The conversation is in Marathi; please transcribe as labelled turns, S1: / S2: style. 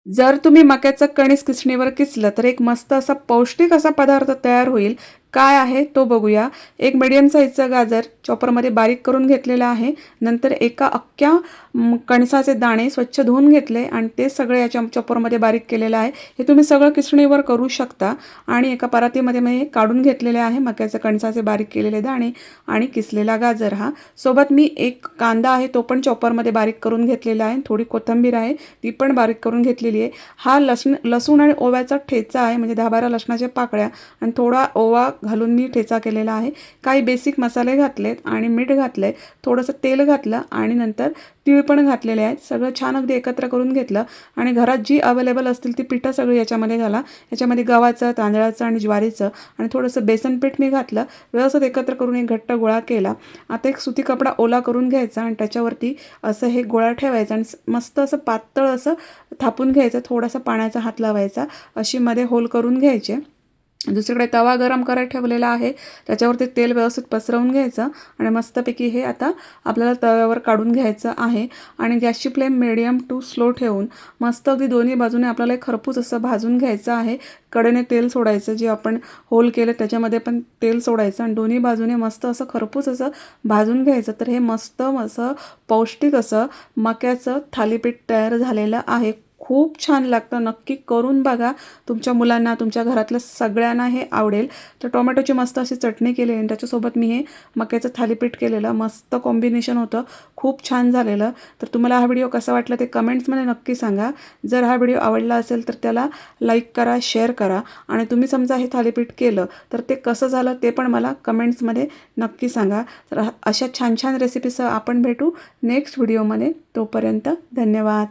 S1: जर तुम्ही मक्याचं कणीस किसणीवर किसलं तर एक मस्त असा पौष्टिक असा पदार्थ तयार होईल. काय आहे तो बघूया. एक मीडियम साईजचं गाजर चॉपरमध्ये बारीक करून घेतलेलं आहे. नंतर एका अख्ख्या कणसाचे दाणे स्वच्छ धुवून घेतले आणि ते सगळे याच्या चॉपरमध्ये बारीक केलेलं आहे. हे तुम्ही सगळं किसणीवर करू शकता. आणि एका परातीमध्ये मी काढून घेतलेले आहे मक्याचे कणसाचे बारीक केलेले दाणे आणि किसलेला गाजर हा. सोबत मी एक कांदा आहे तो पण चॉपरमध्ये बारीक करून घेतलेला आहे. थोडी कोथिंबीर आहे ती पण बारीक करून घेतलेली आहे. हा लसूण आणि ओव्याचा ठेचा आहे, म्हणजे 10-12 लसणाच्या पाकळ्या आणि थोडा ओवा घालून मी ठेचा केलेला आहे. काही बेसिक मसाले घातलेत आणि मीठ घातले, थोडंसं तेल घातलं आणि नंतर तीळ पण घातलेले आहेत. सगळं छान अगदी एकत्र करून घेतलं आणि घरात जी अवेलेबल असतील ती पिठं सगळी याच्यामध्ये घाला. याच्यामध्ये गव्हाचं, तांदळाचं आणि ज्वारीचं आणि थोडंसं बेसन पीठ मी घातलं. व्यवस्थित एकत्र करून एक घट्ट गोळा केला. आता एक सुती कपडा ओला करून घ्यायचा आणि त्याच्यावरती असं हे गोळा ठेवायचा आणि मस्त असं पातळ असं थापून घ्यायचं. थोडासा पाण्याचा हात लावायचा, अशी मध्ये होल करून घ्यायचे. दुसरीकडे तवा गरम करायला ठेवलेला आहे, त्याच्यावरती तेल व्यवस्थित पसरवून घ्यायचं आणि मस्तपैकी हे आता आपल्याला तव्यावर काढून घ्यायचं आहे. आणि गॅसची फ्लेम मिडियम टू स्लो ठेवून मस्त अगदी दोन्ही बाजूने आपल्याला एक खरपूस असं भाजून घ्यायचं आहे. कडेने तेल सोडायचं, जे आपण होल केलं त्याच्यामध्ये पण तेल सोडायचं आणि दोन्ही बाजूने मस्त असं खरपूस असं भाजून घ्यायचं. तर हे मस्त असं पौष्टिक असं मक्याचं थालीपीठ तयार झालेलं आहे. खूप छान लागतं. नक्की करून बघा. तुमच्या मुलांना, तुमच्या घरातल्या सगळ्यांना हे आवडेल. तर टोमॅटोची मस्त अशी चटणी केली आणि त्याच्यासोबत मी हे मक्याचं थालीपीठ केलेलं. मस्त कॉम्बिनेशन होतं, खूप छान झालेलं. तर तुम्हाला हा व्हिडिओ कसा वाटला ते कमेंट्समध्ये नक्की सांगा. जर हा व्हिडिओ आवडला असेल तर त्याला लाईक करा, शेअर करा आणि तुम्ही समजा हे थालीपीठ केलं तर ते कसं झालं ते पण मला कमेंट्समध्ये नक्की सांगा. तर अशा छान छान रेसिपीसह आपण भेटू नेक्स्ट व्हिडिओमध्ये. तोपर्यंत धन्यवाद.